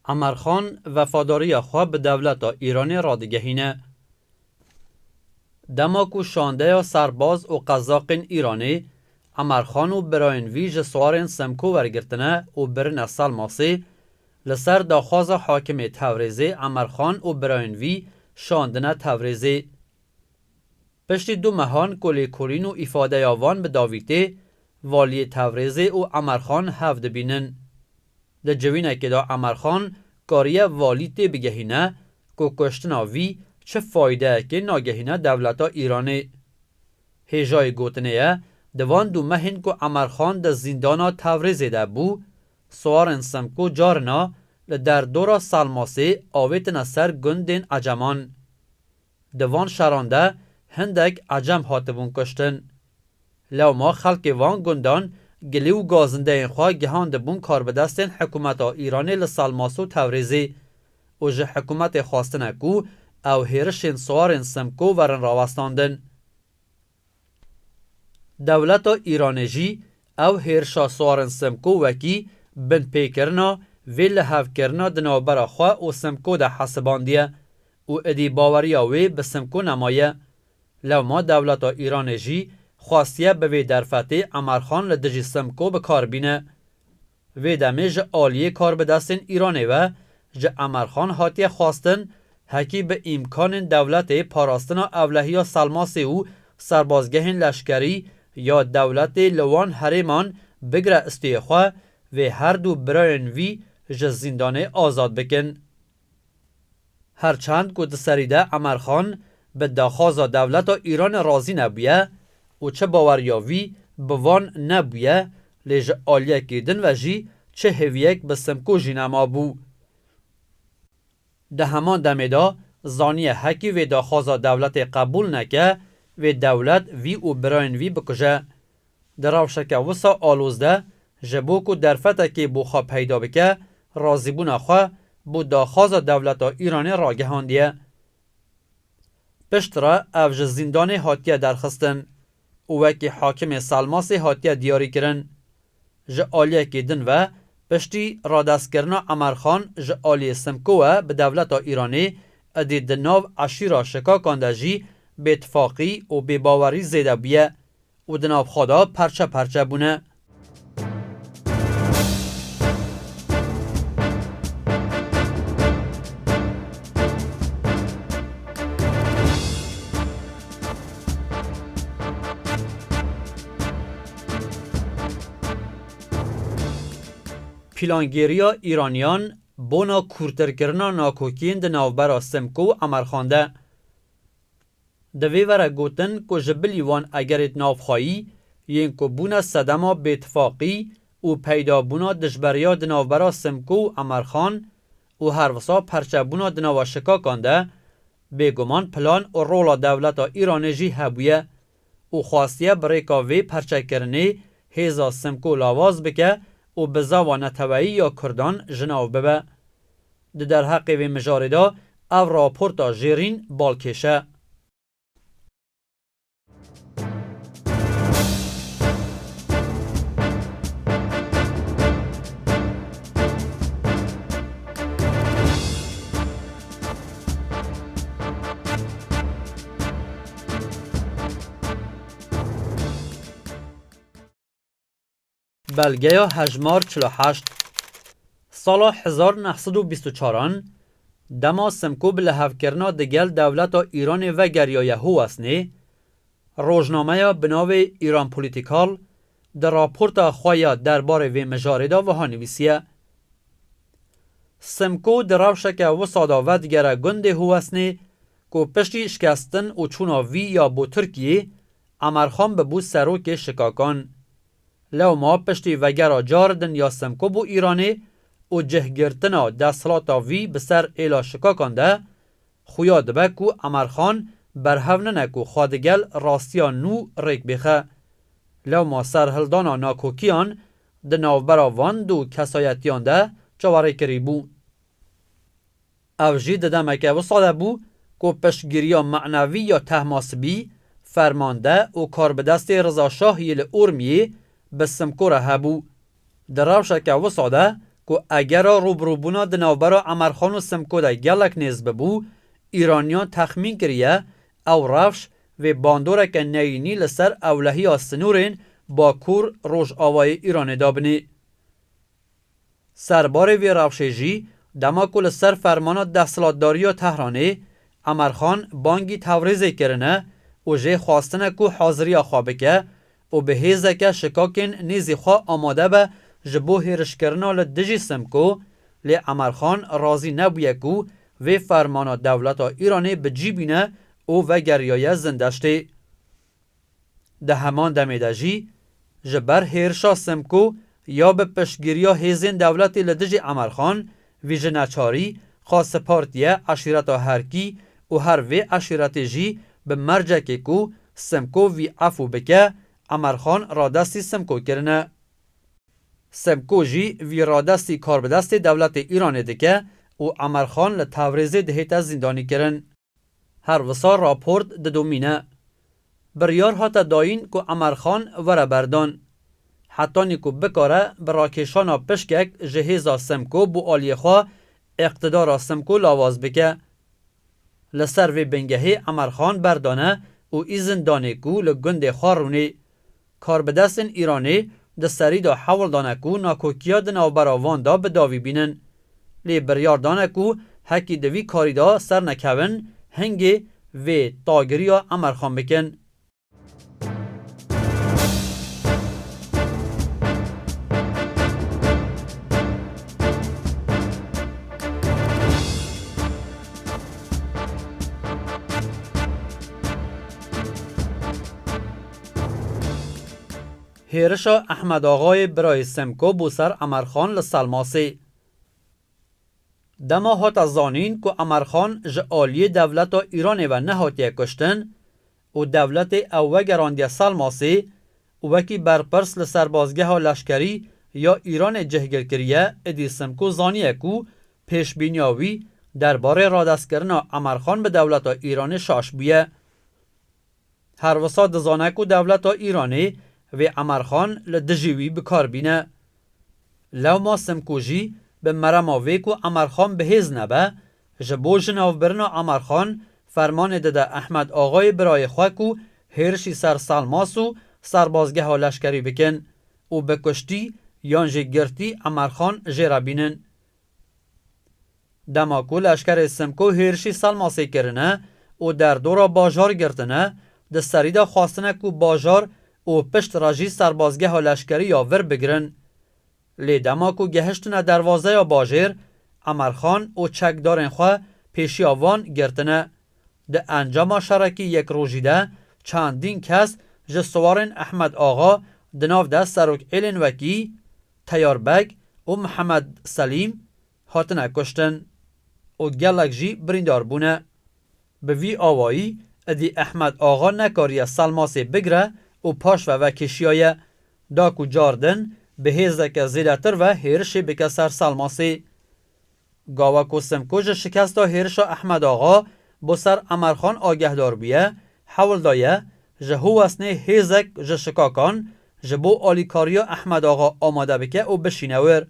عمرخان وفاداری خواه به دولت ایرانی را دگهینه. دماکو شانده سرباز و قزاقین ایرانی عمرخان و براین ویج سوارین سمکو ورگرتنه و برن سالماسی لسر داخواز حاکم تبریزی عمرخان و براین وی شاندنه تبریزی. پشتی دو مهان کلی کورین و افاده یاوان به داویتی والی تبریزی و عمرخان هفت بینن. ده جوینه که دا عمرخان کاریه والی تی بگهینه که کشتنا وی چه فایده که ناگهینه دولتا ایرانی. هیجای گوتنیه دوان دو مهین که عمرخان ده زندانا تبریزی ده بو سوارن سمکو جارنا لدر دورا سالماسی آویتن سر گندین عجمان. دوان شرانده هندک عجم هاتبون کشتن. لو ما خلق وان گندان گلیو گازنده این خواه گهان دبون کار بدستین حکومت ایرانی لسالماسو تبریزی و جه حکومت خواستنکو او هیرشین سوارن سمکو ورن راوستاندن. دولت ایرانی جی او هیرشا سوارن سمکو وکی بن پیکرنا ویل هف کرنا دنابرا خواه و سمکو ده حسباندیه و ادی باوریا وی به سمکو نمایه. لو ما دولت ایرانی جی خواستیه به وی درفتی عمرخان لدجی سمکو بکار بینه. وی دمی جه آلیه کار بدستین ایرانی و جه عمرخان هاتیه خواستن حکی به امکان دولت پاراستنا اولهی سالماسی و سربازگهین لشکری یا دولت لوان هریمان بگره استیخواه و هر دو براین وی جه زندانه آزاد بکن. هرچند که دسریده عمرخان به داخواز دولت ایران رازی نبیه و چه باوریاوی بوان نبیه لیج آلیه کدن و جی چه هویک به سمکو جینما بو. ده همان دمیدا زانیه حکی و داخواز دولت قبول نکه و دولت وی و براین وی بکجه. دراوشکه وسا آلوزده جبوکو درفته که بوخوا پیدا بکه رازیبون خواه بو داخواز دولت ایرانی را گهاندیه. پشت را اوج زندان هاتیه درخستن و وکی حاکم سالماسی هاتیه دیاری کرن. جه آلیه کدن و پشتی را دست کرنا عمرخان جه آلیه سمکوه به دولت ایرانی ادی دناو عشیرا شکا کاندجی به اتفاقی و به باوری زیده بیه و دناو خدا پرچه پرچه بونه. پیلانگیریا ایرانیان بونا کورترکرنا ناکوکین ده ناوبرا سمکو عمرخانده. دوی وره گوتن که جبلی وان اگرت نافخایی ین که بونا صدما بیتفاقی و پیدا بونا دجبریا ده ناوبرا سمکو عمرخان و هر وصا پرچه بونا ده ناوشکا کانده بگمان پلان و رولا دولت ایرانی جی هبویه و خواستیه بریکا وی پرچه کرنه هیزا سمکو لاواز بکه و بزاوا نتوایی یا کردان جناو ببه. ده در حق وی مجارده او راپورتا جیرین بالکشه. بلگه هجمار 48 سال 1924 دما سمکو بلحف کرنا دگل دولت ایران و گریایه هو اسنه روزنامه بناو ایران پولیتیکال در راپورت خوایا درباره و مجارده و هانویسیه. سمکو در روشک و صاداوت گره گنده هو اسنه که پشتی شکستن و چوناوی یا بو ترکیه عمرخان ببو سروک شکاکان. لو ما پشتی وگرا جاردن یا سمکو بو ایرانی و جهگرتنا دستلاتا وی بسر ایلا شکاکانده خویا دبه کو عمرخان برهوننه کو خادگل راستیا نو ریک بخه. لو ما سر هلدانا ناکوکیان ده ناوبرا وان دو کسایتیان ده چواره کری بو. او جی دمکه و ساده بو کو پشتگیریا معنوی یا تهماسبی فرمانده و کار به دست رضا شاه یل ارمیه به سمکو را هبو. در روشک و ساده که اگر روبروبونا دنوبرا عمرخان و سمکو دا گلک نیز ببو، ایرانیان تخمین کریه او رفش و باندورک نینی لسر اولهی آستنورین با کور روش آوای ایران دابنی. سربار وی رفشه جی دما که لسر فرمانا دستلاتداری تهرانی عمرخان بانگی توریزه کرنه و جه خواستنه که حاضری خوابه که و به هیزه که شکاکین نیزی خواه آماده به جبو هیرش کرنا لدجی سمکو لی عمرخان رازی نبویه که و فرمانا دولتا ایرانی به جیبینه و گریایه زندشته. ده همان دمیده جی جبر هیرشا سمکو یا به پشگیریا هیزین دولتی لدجی عمرخان ویژه نچاری خاص پارتیه عشیرتا هرکی و هر وی عشیرت جی به مرجکی کو سمکو وی عفو بکه عمرخان را دستی سمکو کرنه. سمکو جی وی را دستی کار به دست دولت ایران دکه و عمرخان لتوریزه دهیت زندانی کرن. هر وصار راپورت ددومینه. بریار هاتا داین که عمرخان وره بردان. حتی نیکو بکاره براکشانا پشکک جهیزا سمکو بو آلی خواه اقتدار سمکو لاواز بکه. لسر وی بنگهی عمرخان بردانه و ایزن دانه کو لگند خارونه. کار به دست ایرانی ده سری دا حول دانه کو ناکوکیا ده نوبراوان دا بداوی بینن. لی بریار دانه کو حکی دوی کاری دا سر نکوین هنگی و تاگریا عمرخان بکن. هیرشا احمد آقای برای سمکو بوسر عمرخان لسلماسی. دما هات زانین که عمرخان جعالی دولت ایران و نهاتیه کشتن و دولت او گراندی سلماسی و وکی برپرس لسربازگه ها لشکری یا ایران جهگر کریه ادی سمکو زانیه کو پیش بینیاوی درباره رادست کردن عمرخان به دولت ایران شاش بیه. هر وساد زانه کو دولت ایرانی و عمرخان لدجیوی بکار بینه. لو ما سمکو جی به مرماوی کو عمرخان به هز نبه جبو جناو برنا عمرخان فرمان داده احمد آقای برای خواه کو هرشی سر سلماسو سربازگه ها لشکری بکن و بکشتی یان جگرتی عمرخان جیرا بینن. دماکو لشکر سمکو هرشی سلماسی کرنه و در دورا باجار گرتنه ده سریده خواستنه کو باجار و پشت راجی سربازگه ها لشکری یا ور بگرن. لی دماکو گهشتنه دروازه یا باجر عمرخان و چکدارن خواه پیشی آوان گرتنه. ده انجام شرکی یک روژیده چندین کس جسوارن احمد آقا دناف ده سروک ایلن وکی تیاربگ و محمد سلیم هاتنه کشتن و گلک جی بریندار بونه. به وی آوایی ادی احمد آقا نکاری سلماسی بگره و پاش و کشیایه داکو جاردن به هیزک زیده تر و هیرش بکه سر سلماسی. گاوکو سمکوش شکست هیرش احمد آقا با سر عمرخان آگهدار بیه حول دایه جهو اسنه هیزک جشکاکان جبو آلیکاریا احمد آقا آماده بکه و بشینور.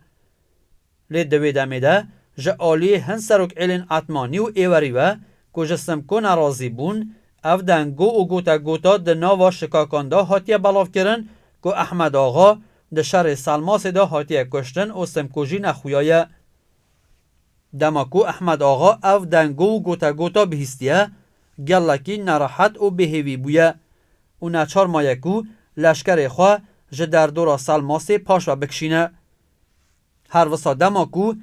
لی دوی دمیده جه آلی هن سروک ایلین اتمانی و ایوری و که جسمکو نرازی بون او دنگو و گوتا گوتا ده ناوا شکاکان دا هاتیه بلاف کرن که احمد آقا ده شر سلماس دا هاتیه کشتن و سمکوجی نخویایه. دماکو احمد آقا او دنگو و گوتا گوتا بهیستیه گلکی نراحت و بهیوی بویه و نچار مایکو لشکر خواه جه در دورا سلماسی پاش و بکشینه. هر وسا دماکو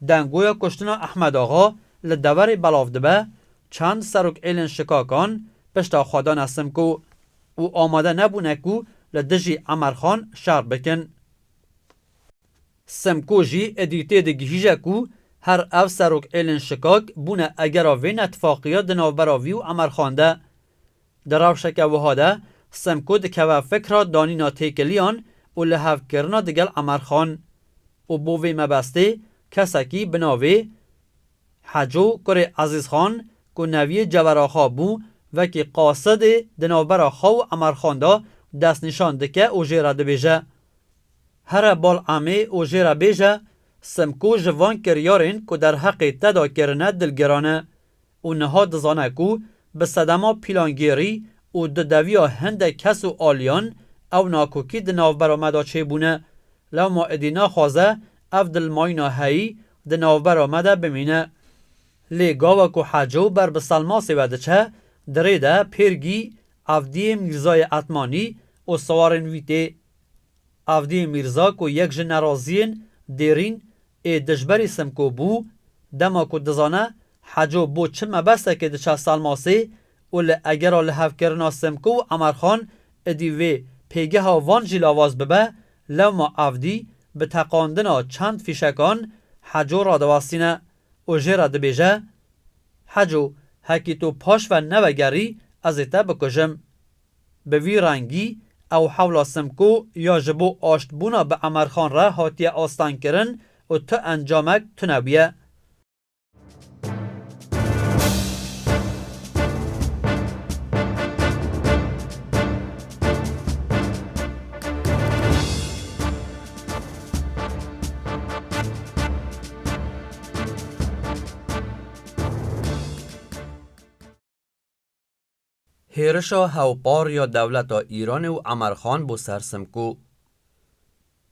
دنگویا کشتن احمد آقا لدور بلاف دبه چند سروک ایلن شکاکان پشتا خودان سمکو و آماده نبونه کو لدجی عمرخان شر بکن. سمکو جی ادیته دگیجه کو هر او سروک ایلن شکاک بونه اگر آوین اتفاقیات دناو براوی و عمرخان ده. دراو شکه وحاده سمکو دکوه فکر دانینا تیکلیان و لحف کرنا دگل عمرخان و بووی مبسته کسکی بناوی حجو کره عزیز خان که نوی جوراخا بو و که قاصد دنابراخا و عمرخان دا دست نشان دکه او جیره ده بیجه. هر بال عمه او جیره بیجه سمکو جوان کریارین که در حق تدا کرنه دلگرانه و نها دزانه که به صدما پیلانگیری و ددویا هنده کس و آلیان او ناکوکی دناو برامدا چه بونه لو ما ادینا خوازه او دلماینا هایی دناو برامده بمینه لی گاوا که حجو بر بسلماسی وده چه دریده پیرگی افدی میرزای اتمانی و سوارن ویته افدی میرزا که یک جنرازین دیرین ای دجبری سمکو بو دما که دزانه حجو بو چه مبسته که دچه سلماسی و اگر لحف کرنا سمکو و عمرخان ادیوه پیگه ها وان جیل آواز ببه لما افدی به تقاندنا چند فیشکان حجو را دوستینه و جه را دبیجه حجو هکی تو پاش و نوگری از ایتا بکجم به وی رنگی او حولا سمکو یا جبو آشت بونا به عمرخان را حاتیه آستان کرن و تو انجامک تو نبیه هیرشا هاوپار یا دولت ایران و عمرخان بو سر سمکو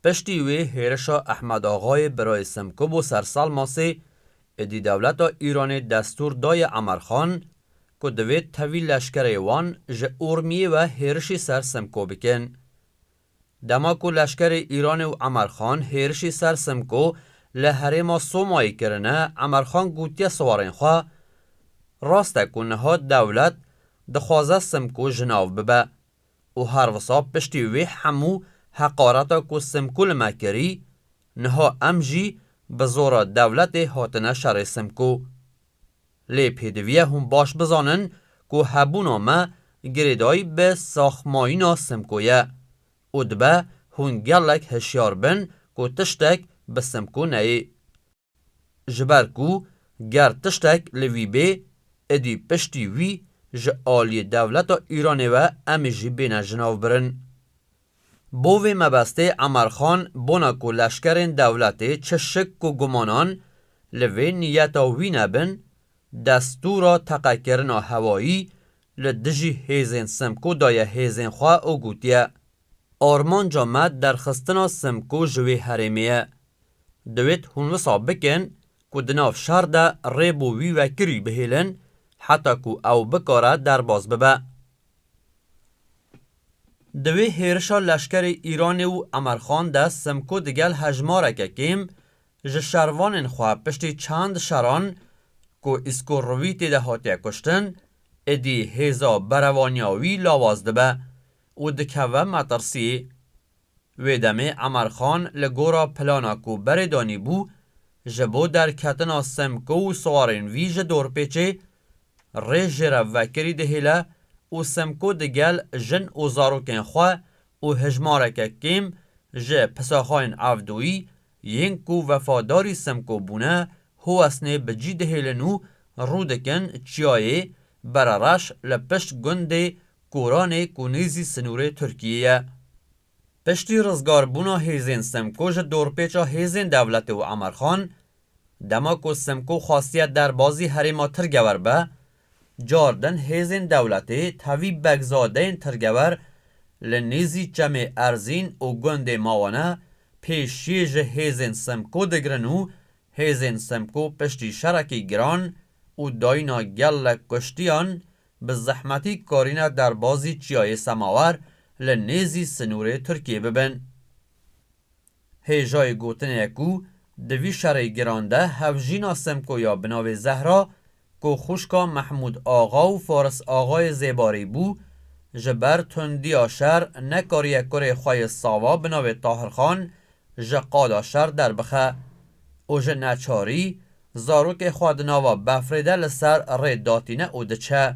پشتی وی هیرشا احمد آقای برای سمکو بو سر سالماسی ادی دولت ایران دستور دای عمرخان که دوید توی لشکر ایوان جه ارمیه و هیرشی سر سمکو بکن دما که لشکر ایران و عمرخان هیرشی سر سمکو لحرما سومایی کرنه عمرخان گوتیا سوارین خواه راسته کنه ها دولت دخوازه سمکو جناو ببه و هر وصاب پشتی وی همو حقارتا کو سمکو لمکری نها امجی بزورا دولت هاتنه شر سمکو لی پیدویه هم باش بزانن کو هبونا ما گریدای به ساخمایینا سمکویه و دبه هون گلک هشیار بن کو تشتک به سمکو نهی جبر کو گر تشتک لوی بی ادی پشتی وی جه آلی دولت ایرانی و امیجی بین جناو برن. بوی مبسته عمرخان بونا کو لشکرین دولتی چه شک و گمانان لوی نیتا وی نبن دستورا تقاکرنا هوایی لدجی هیزین سمکو دای هیزین خواه او گوتیه. آرمان جامد در خستنا سمکو جوی حرمیه. دوید هون وصاب بکن که دناف شرده ریبو وی وکری بهیلن حتی که او بکاره در باز ببه. دوی هیرشا لشکر ایرانی و عمرخان ده سمکو دگل هجماره که کم جه شروانین خواه پشتی چند شران که اسکو رویتی ده هاتیه کشتن ادی هیزا بروانیاوی لاواز دبه و دکوه مطرسی وی دمه عمرخان لگورا پلانا کو بردانی بو جبو در کتنا سمکو و سوارین وی جه دور پیچه ریج را وکری دهیله و سمکو دگل جن و زاروکن خواه و هجماره که کم جه پساخاین عفدوی ین کو وفاداری سمکو بونه هو اسنه بجی دهیله نو رودکن چیایه برارش لپشت گنده کورانه کونیزی سنوره ترکیه. پشتی رزگار بونا هیزین سمکو جه دورپیچا هیزین دولت و عمرخان دما کو سمکو خاصیت در بازی حریما ترگور به جاردن هیزین دولتی تاوی بگزادین ترگور لنیزی چم ارزین و گند ماوانه پیشی جه هیزین سمکو دگرنو هیزین سمکو پشتی شرکی گران و داینا گل کشتیان به زحمتی کارینه در بازی چیای سماور لنیزی سنوره ترکیه ببن. هیجای گوتن یکو دوی شرعی گرانده هفجینا سمکو یا بناوی زهرا که خوشکا محمود آقا و فارس آقای زیباری بو جبر تندی آشر نکاری کره خواه ساوا بناوی طاهر خان جقاد آشر در بخه او جه نچاری زاروک خوادناوا بفریده لسر ری داتینه او دچه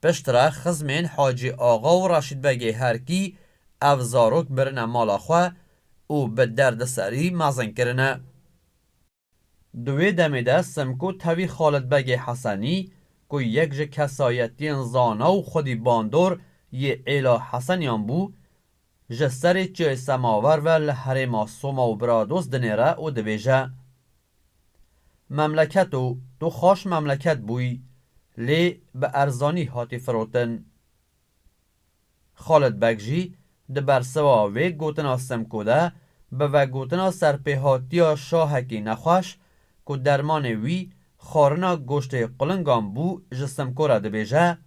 پشتره خزمین حاجی آقا و راشید بگی هرکی او زاروک برنه مالا خواه او به درد سری مزن کرنه. دوی دمیده سمکو تاوی خالد بگی حسنی که یک جه کسایتین زانا و خودی باندور یه ایلا حسنیان بو جسر چه سماور و لحرما سوما و برادوس دنیره و دبیجه مملکتو تو خوش مملکت بوی لی به ارزانی هاتی فروتن. خالد بگجی ده برسوا و گوتنا سمکو ده به و گوتنا سرپیهاتی شاهکی نخوش که درمان وی خارنا گوشت قلنگان بو جسمکو را دبیجه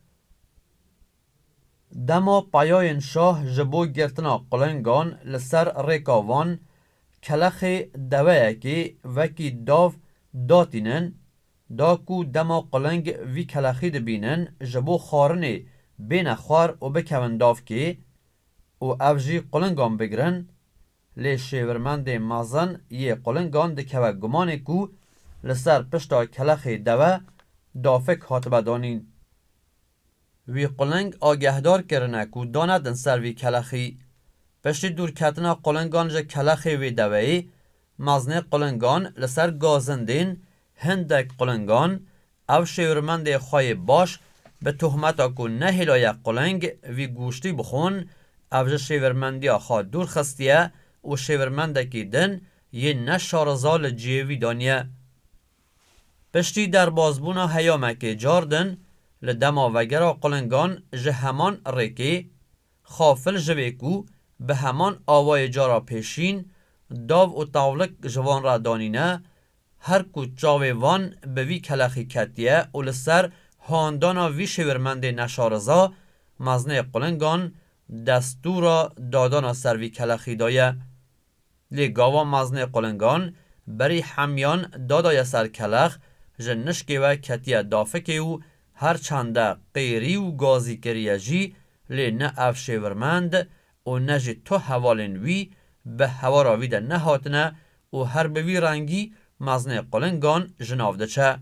دما پایاین شاه جبو گرتنا قلنگان لسر ریکاوان کلخ دوه که وکی داو داتینن دا کو دما قلنگ وی کلخی دبینن جبو خارنه بین خوار و بکون داو که و افجی قلنگان بگرن لی شیورمند مازن یه قلنگان دکوه گمانه کو لسر پشتا کلخ دوه دافک هاتبه دانین. وی قلنگ آگهدار کرنه کو داندن سر وی کلخی پشتی دور کتنا قلنگان جه کلخی وی دوهی مازنه قلنگان لسر گازندین هندک قلنگان او شیورمند خواه باش به تهمتا کو نه هلای قلنگ وی گوشتی بخون او جه شیورمندی خواه دور خستیه و شیورمندکی دن یه نه شارزال جیوی دانیه پشتی در بازبونا هیامک جاردن لدما وگرا قلنگان جه همان ریکی خافل جویکو به همان آوای جارا پیشین داو و تاولک جوان را دانینه هر کو چاوی وان به وی کلخی کتیه و لسر هاندانا وی شورمند نشارزا مزنه قلنگان دستورا دادانا سر وی کلخی دایه لی گاوا مزنه قلنگان بری حمیان دادای سر کلخ جنشکی و کتیه دافکی و هر چنده قیری و گازی کریه جی لی نه اف شورمند و نه جی تو حوالین وی به هوا را ویده نهاتنه و هر به وی رنگی مزنه قلنگان جناوده چه.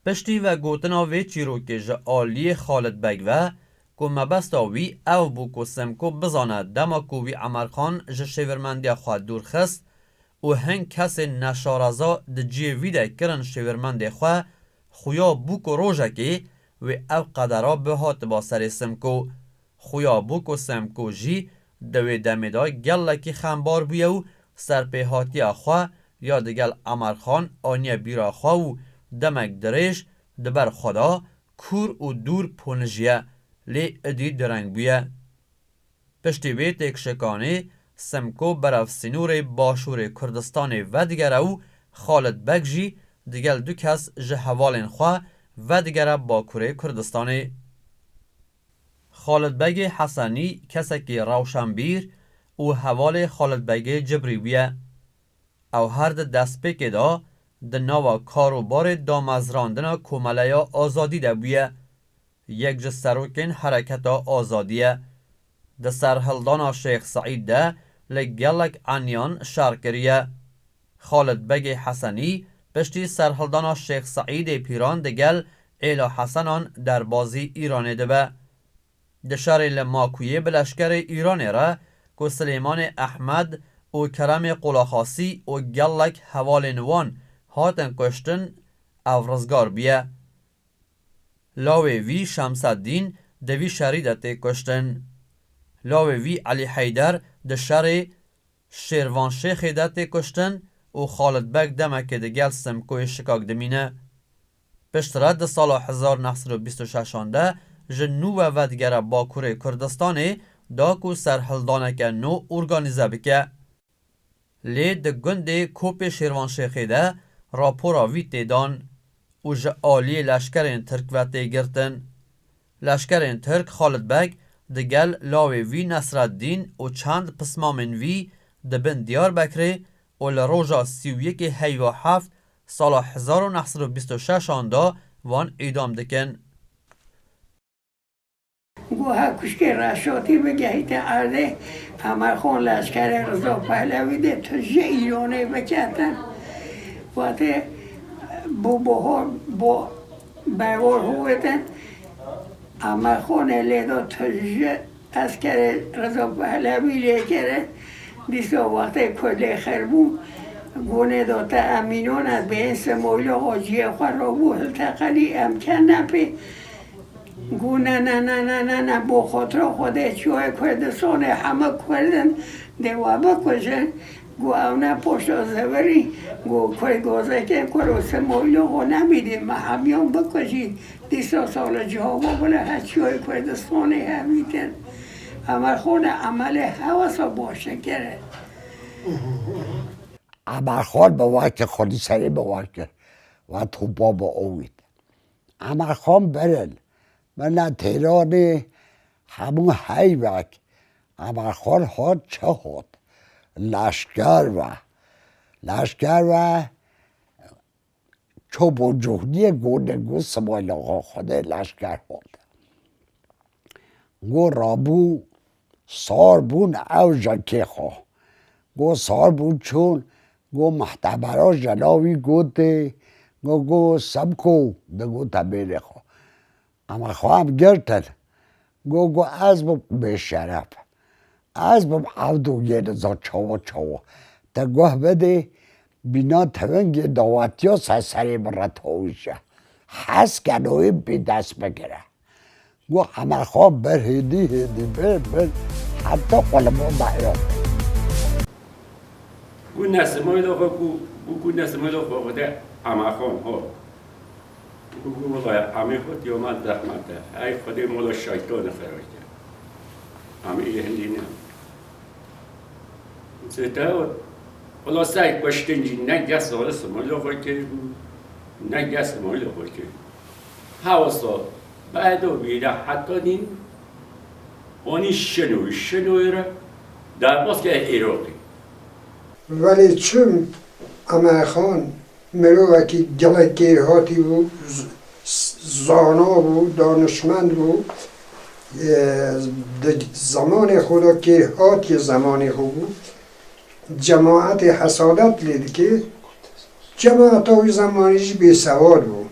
پشتی و گوتنا وی چیرو که جه آلی خالد بگوه که مبستا وی او بو که سمکو بزانه دما که وی عمرخان جه شیورمندی خواه دور خست و هنگ کس نشارزا ده جیه ویده کرن شیورمندی خواه خویا بو که روژه که وی او قدرها به هات با سر سمکو خویا بو که سمکو جی دوی دمیدای گلکی خمبار بیو سرپیهاتی خواه یا دگل عمرخان آنیه بیرا خواه و دمک دریش دبر خدا کور و دور پونجیه لی ادی درنگ بیه. پشتی وی تک شکانه سمکو برف سینور باشور کردستان و دیگر او خالد بگجی دگل دو کس جه حوالین خواه و دیگر با کوره کردستانه. خالد بگ حسنی کسکی روشنبیر و حوال خالد بگ جبری بیه او هر دست پک دا د نوا کاروبار دامزراندن کوملیا آزادی ده بیه یک جه سروکن حرکت آزادیه د سرهلدان شیخ سعید ده لگلک عنیان شارکریه خالد بگ حسنی پشتی سرهلدان شیخ سعید پیران دگل ایلا حسنان در بازی ایرانه ده به ده شهر لماکویه بلشکر ایرانه را که سلیمان احمد و کرم قلاخاسی و گلک حوالنوان هاتن کشتن او رزگار بیه لاوی وی شمس الدین دوی شریدت کشتن لاوی وی علی حیدر ده شر شیروان شیخ دت کشتن و خالد بگ دمک ده گل سمکوی شکاک دمینه پشترد ده سال 1926 ده جنو و دیگر باکور کردستانه دا کو سرهلدانک نو ارگانیزه بکه لی ده گنده کوپ شیروان شیخی ده راپورا وی تیدان و جه آلی لشکرین ترک و تیگرتن لشکرین ترک خالد بگ ده گل لاوی وی نصرالدین و چند پسمامن وی ده بن دیار بکره و لروژا 31 هیو 7 سال 1926 آندا وان ایدام دکن گوها کشکه رشاتی بگهیت عرده عمرخان لشکر رضا پهلوی ده تجه ایرانه بکتن وقتی بوها با بروار هویتن عمرخان لیدا تجه اسکر رضا پهلوی لیکره دیسا وقتی کله خربون گونه داتا امینان از به این سمویل آجیه خواه را بو هلتقلی امکن نپی گو نه نه نه نه نه نه با خاطر خود چوی کردستان همه کردن دیوا بکشن گو اونا پشت زوری گو کل گازه که کرو سمایلو گو نمیدیم همیان بکشی 200 سال جواب بله هچوی کردستان همیتن اما خود عمل حواسا باشه کرد عمرخان به وقت خودی سری به وقت و توپا با اوید عمرخان برن من تهران همون حیوک عمرخان ها چه هاد لشکر و چوب و جهنی گونه گو سمایل آقا خوده لشکر هاد گو رابو سار بون او جنکه خواه گو سار بون چون گو محتبرا جناوی گوته گو سبکو دگو تبیره خواه اما خواهم گرتن گو از به شرف از به عودو یه نزا چاوا تا گوه بده بینا تونگ داوتی ها سری برد هایشه حس کنوی بی دست بگیره گو همه خواه بر هیدی بر حتی قلبا دعیات گو نسمای داخل گو نسمای داخل بوده همه خان ها گو والله همه خود یومد زحمته ای خودی مولا شیطان خراجه همه یه هندی نیم زیده والله سعی کشتنجی نگه سال سمای داخل که نگه سمای داخل که حواسا بعد و بیده حتی دین آنی شنوی را در باز که ایراقی ولی چون عمرخان مروکی گلکی هاتی بود زانا بود دانشمند بود زمان خدا که هاتی زمان خود بود جماعت حسادت لید که جماعت های زمانیش بی سواد بود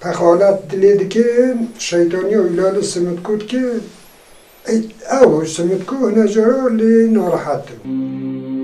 پخالت لید که شیطانی و ایلال سمت کود که او سمت کو نجارا لی ناراحت بود